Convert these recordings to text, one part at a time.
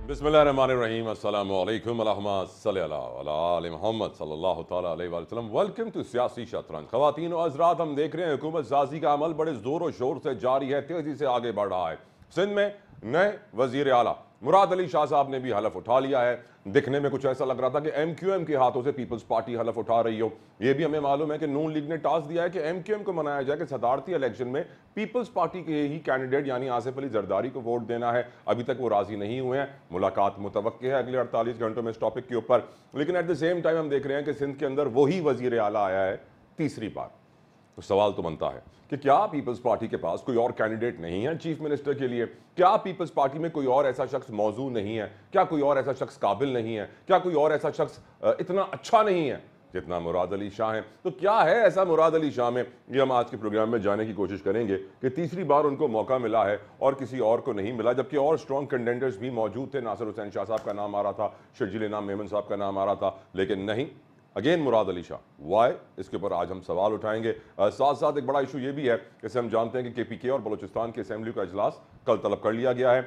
बिस्मिल्लाहिर्रहमानिर्रहीम अस्सलामु अलैकुम अल्लाहुम्मा सल्लि अला आले मोहम्मद सल्लल्लाहु तआला अलैहि वसल्लम। वेलकम टू सियासी शतरंज। ख़वातीन और हज़रात, हम देख रहे हैं हुकूमत साजी का अमल बड़े ज़ोर और शोर से जारी है, तेज़ी से आगे बढ़ रहा है। सिंध में नए वज़ीर आला मुराद अली शाह साहब ने भी हलफ उठा लिया है। दिखने में कुछ ऐसा लग रहा था कि MQM के हाथों से पीपल्स पार्टी हलफ उठा रही हो। यह भी हमें मालूम है कि नून लीग ने टास्क दिया है कि MQM को मनाया जाए कि सदारती इलेक्शन में पीपल्स पार्टी के ही कैंडिडेट यानी आसिफ अली जरदारी को वोट देना है। अभी तक वो राजी नहीं हुए हैं। मुलाकात मुतवक्के है अगले 48 घंटों में इस टॉपिक के ऊपर। लेकिन एट द सेम टाइम हम देख रहे हैं कि सिंध के अंदर वही वजीर आला आया है तीसरी बार। तो सवाल तो बनता है कि क्या पीपल्स पार्टी के पास कोई और कैंडिडेट नहीं है चीफ मिनिस्टर के लिए? क्या पीपल्स पार्टी में कोई और ऐसा शख्स मौजूद नहीं है? क्या कोई और ऐसा शख्स काबिल नहीं है? क्या कोई और ऐसा शख्स इतना अच्छा नहीं है जितना मुराद अली शाह है? तो क्या है ऐसा मुराद अली शाह में, ये हम आज के प्रोग्राम में जाने की कोशिश करेंगे कि तीसरी बार उनको मौका मिला है और किसी और को नहीं मिला, जबकि और स्ट्रॉन्ग कंटेंडर्स भी मौजूद थे। नासिर हुसैन शाह साहब का नाम आ रहा था, शर्जील इनाम मेमन साहब का नाम आ रहा था, लेकिन नहीं, अगेन मुराद अली शाह। वाई? इसके ऊपर आज हम सवाल उठाएंगे। साथ साथ एक बड़ा इशू ये भी है, जैसे हम जानते हैं कि KPK और बलूचिस्तान की असेंबली का इजलास कल तलब कर लिया गया है।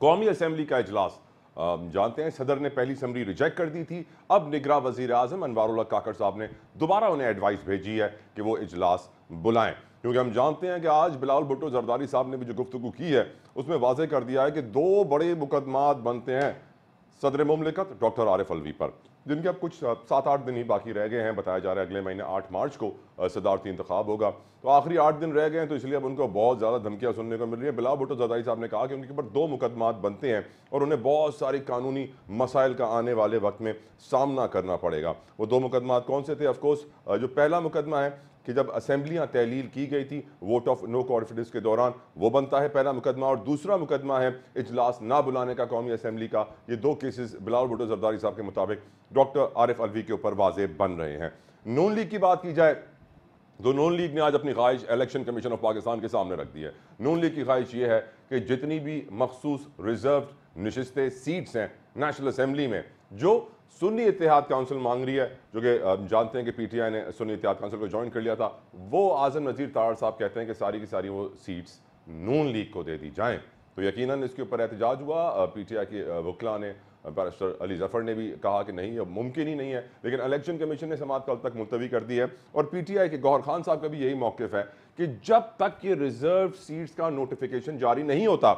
कौमी असेंबली का इजलास जानते हैं सदर ने पहली समरी रिजेक्ट कर दी थी। अब निगरा वजीर आजम अनवारुल्लाह काकड़ साहब ने दोबारा उन्हें एडवाइस भेजी है कि वो इजलास बुलाएं, क्योंकि हम जानते हैं कि आज बिलावल भुट्टो जरदारी साहब ने भी जो गुफ्तगू की है उसमें वाजे कर दिया है कि दो बड़े मुकदमात बनते हैं सदर मुमलिकत डॉक्टर आरिफ अलवी पर, जिनके अब कुछ 7-8 दिन ही बाकी रह गए हैं। बताया जा रहा है अगले महीने 8 मार्च को सदारती इंतखाब होगा, तो आखिरी 8 दिन रह गए हैं, तो इसलिए अब उनको बहुत ज़्यादा धमकियां सुनने को मिल रही है। बिलावल भुट्टो जरदारी साहब ने कहा कि उनके ऊपर 2 मुकदमात बनते हैं और उन्हें बहुत सारी कानूनी मसाइल का आने वाले वक्त में सामना करना पड़ेगा। वो 2 मुकदमात कौन से थे? ऑफकोर्स जो पहला मुकदमा है कि जब असेंबलियां तहलील की गई थी वोट ऑफ नो कॉन्फिडेंस के दौरान, वो बनता है पहला मुकदमा। और दूसरा मुकदमा है इजलास ना बुलाने का कौमी असेंबली का। ये 2 केसेस बिलावल भुट्टो जरदारी साहब के मुताबिक डॉक्टर आरिफ अलवी के ऊपर वाजे बन रहे हैं। नून लीग की बात की जाए तो नून लीग ने आज अपनी ख्वाहिश इलेक्शन कमीशन ऑफ पाकिस्तान के सामने रख दी है। नून लीग की ख्वाहिश ये है कि जितनी भी मखसूस रिजर्व नशिस्तें सीट्स हैं नेशनल असेंबली में जो सुन्नी इत्तेहाद काउंसिल मांग रही है, जो कि जानते हैं कि PTI ने सुन्नी इत्तेहाद काउंसिल को ज्वाइन कर लिया था, वो आज़म नज़ीर तारड़ साहब कहते हैं कि सारी की सारी वो सीट्स नून लीग को दे दी जाएं। तो यकीनन इसके ऊपर एहतजाज हुआ। PTI के वकला ने, बैरिस्टर अली जफर ने भी कहा कि नहीं, अब मुमकिन ही नहीं है, लेकिन इलेक्शन कमीशन ने समाअत कल तक मुलतवी कर दी है। और PTI के गौहर खान साहब का भी यही मौक़िफ़ है कि जब तक ये रिजर्व सीट्स का नोटिफिकेशन जारी नहीं होता,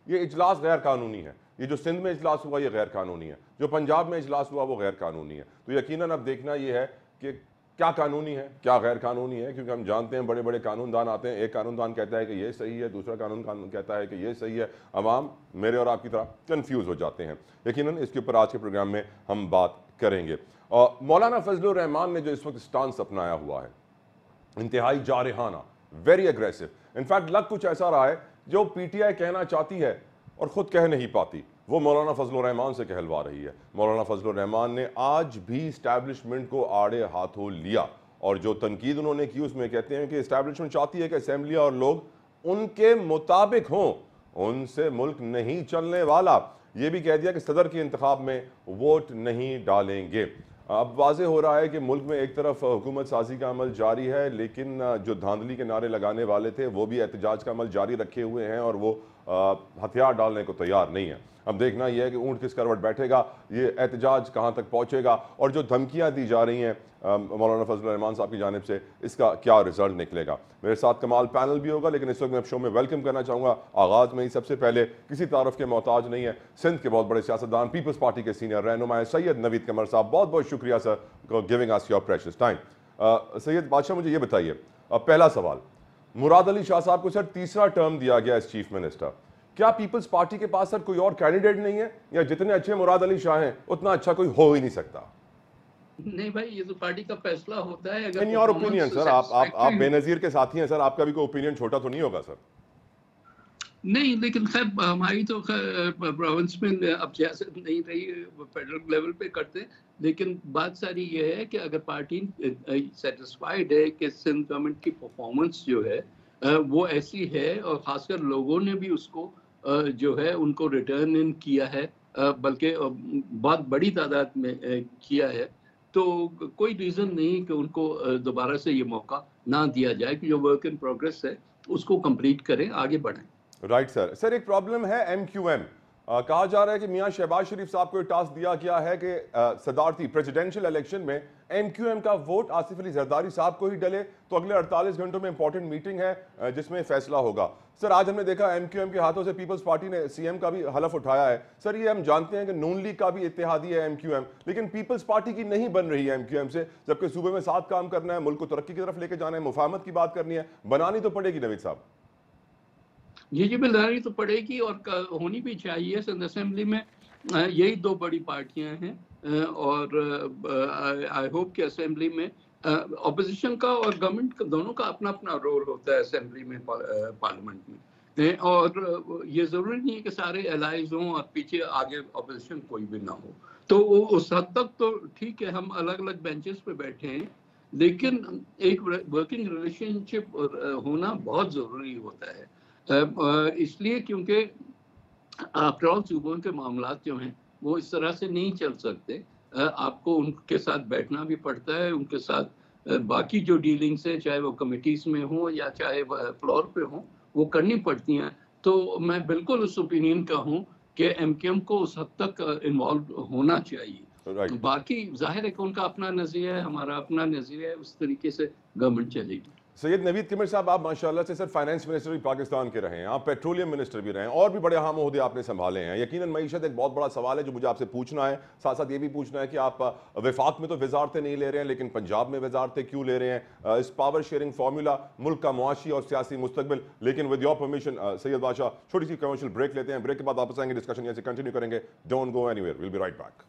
ये इजलास गैर कानूनी है। ये जो सिंध में इजलास हुआ ये गैर कानूनी है, जो पंजाब में इजलास हुआ वो गैर कानूनी है। तो यकीनन अब देखना ये है कि क्या कानूनी है क्या गैर कानूनी है, क्योंकि हम जानते हैं बड़े बड़े कानूनदान आते हैं, एक कानूनदान कहता है कि ये सही है, दूसरा कानून कहता है कि ये सही है। अवाम मेरे और आपकी तरह कन्फ्यूज़ हो जाते हैं। यकीनन इसके ऊपर आज के प्रोग्राम में हम बात करेंगे। और मौलाना फजलुर रहमान ने जो इस वक्त स्टांस अपनाया हुआ है, इंतहाई जारहाना, वेरी एग्रेसिव, इनफैक्ट लग कुछ ऐसा रहा है जो PTI कहना चाहती है और ख़ुद कह नहीं पाती, वो मौलाना फजलुर रहमान से कहलवा रही है। मौलाना फजलुर रहमान ने आज भी इस्टेब्लिशमेंट को आड़े हाथों लिया और जो तनकीद उन्होंने की उसमें कहते हैं कि इस्टेब्लिशमेंट चाहती है कि असेंबली और लोग उनके मुताबिक हों, उनसे मुल्क नहीं चलने वाला। ये भी कह दिया कि सदर के इंतखाब में वोट नहीं डालेंगे। अब वाज़े हो रहा है कि मुल्क में एक तरफ हुकूमत साजी का अमल जारी है, लेकिन जो धांधली के नारे लगाने वाले थे वो भी एहतजाज का अमल जारी रखे हुए हैं और वो हथियार डालने को तैयार नहीं है। अब देखना यह है कि ऊँट किस करवट बैठेगा, ये एहतजाज कहाँ तक पहुँचेगा और जो धमकियाँ दी जा रही हैं मौलाना फजलुर रहमान साहब की जानिब से, इसका क्या रिजल्ट निकलेगा। मेरे साथ कमाल पैनल भी होगा, लेकिन इस वक्त मैं शो में वेलकम करना चाहूँगा आगाज़ में ही सबसे पहले, किसी तारफ़ के मोहताज नहीं है, सिंध के बहुत बड़े सियासतदान, पीपल्स पार्टी के सीनियर रहनुमा सैयद नवीद कमर साहब। बहुत बहुत शुक्रिया sir for giving us your precious time. Syed बादशाह, मुझे ये बताइए, पहला सवाल, मुराद अली शाह साहब को सर तीसरा टर्म दिया गया एज चीफ मिनिस्टर, क्या पीपल्स पार्टी के पास सर कोई और कैंडिडेट नहीं है, या जितने अच्छे मुराद अली शाह हैं उतना अच्छा कोई हो ही नहीं सकता? नहीं भाई, ये तो पार्टी का फैसला होता है। इन योर ओपिनियन सर, आप बेनजीर के साथी हैं सर, आपका भी कोई ओपिनियन छोटा तो नहीं होगा सर? नहीं, लेकिन खैर हमारी तो प्रोविंस में अब सियासत नहीं रही, फेडरल लेवल पे करते हैं। लेकिन बात सारी ये है कि अगर पार्टी सेटिस्फाइड है कि सिंध गवर्नमेंट की परफॉर्मेंस जो है वो ऐसी है, और खासकर लोगों ने भी उसको जो है उनको रिटर्न इन किया है, बल्कि बहुत बड़ी तादाद में किया है, तो कोई रीज़न नहीं कि उनको दोबारा से ये मौका ना दिया जाए कि जो वर्क इन प्रोग्रेस है उसको कंप्लीट करें, आगे बढ़ें। Right sir. सर एक प्रॉब्लम है MQM, कहा जा रहा है कि मियां शहबाज शरीफ साहब को टास्क दिया गया है कि सदारती प्रेसिडेंशियल इलेक्शन में एमक्यूएम का वोट आसिफ अली जरदारी साहब को ही डले, तो अगले 48 घंटों में इंपॉर्टेंट मीटिंग है जिसमें फैसला होगा। सर, आज हमने देखा एमक्यूएम के हाथों से पीपल्स पार्टी ने सीएम का भी हलफ उठाया है। सर, ये हम जानते हैं कि नून लीग का भी इत्तेहादी है एमक्यूएम, लेकिन पीपल्स पार्टी की नहीं बन रही है एमक्यूएम से, जबकि सूबे में साथ काम करना है, मुल्क को तरक्की की तरफ लेके जाना है, मुफाहमत की बात करनी है, बनानी तो पड़ेगी नवीद साहब। जी बनानी तो पड़ेगी और होनी भी चाहिए। सिंध असेंबली में यही दो बड़ी पार्टियां हैं और आई होप कि असेंबली में ऑपोजिशन का और गवर्नमेंट का दोनों का अपना अपना रोल होता है असेंबली में, पार्लियामेंट में। और ये जरूरी नहीं है कि सारे एलाइज हों और पीछे आगे ऑपोजिशन कोई भी ना हो। तो उस हद तक तो ठीक है, हम अलग अलग बेंचेस पे बैठे हैं, लेकिन एक वर्किंग रिलेशनशिप होना बहुत जरूरी होता है। इसलिए क्योंकि आफ्टर ऑल सूबों के मामला जो हैं वो इस तरह से नहीं चल सकते। आपको उनके साथ बैठना भी पड़ता है, उनके साथ बाकी जो डीलिंग्स हैं, चाहे वो कमिटीज में हो या चाहे फ्लोर पे हो, वो करनी पड़ती हैं। तो मैं बिल्कुल उस ओपिनियन का हूँ कि एमक्यूएम को उस हद तक इन्वॉल्व होना चाहिए। बाकी जाहिर है कि उनका अपना नजरिया है, हमारा अपना नजरिया है, उस तरीके से गवर्नमेंट चलेगी। सैयद नवीद किमर साहब, आप माशाल्लाह से सर फाइनेंस मिनिस्टर भी पाकिस्तान के रहे हैं, आप पेट्रोलियम मिनिस्टर भी रहे हैं और भी बड़े अहम ओहदे आपने संभाले हैं। यकीनन मईशत एक बहुत बड़ा सवाल है जो मुझे आपसे पूछना है, साथ साथ ये भी पूछना है कि आप वफाक में तो वजारतें नहीं ले रहे हैं, लेकिन पंजाब में वजारतें क्यों ले रहे हैं? इस पावर शेयरिंग फार्मूला मुल्क का मुआशी और सियासी मुस्तकबिल। लेकिन विद योर परमिशन सैयद बादशाह, छोटी सी कमर्शियल ब्रेक लेते हैं, ब्रेक के बाद वापस आएंगे, डिस्कशन यहाँ से कंटिन्यू करेंगे। Don't go anywhere, will be right back.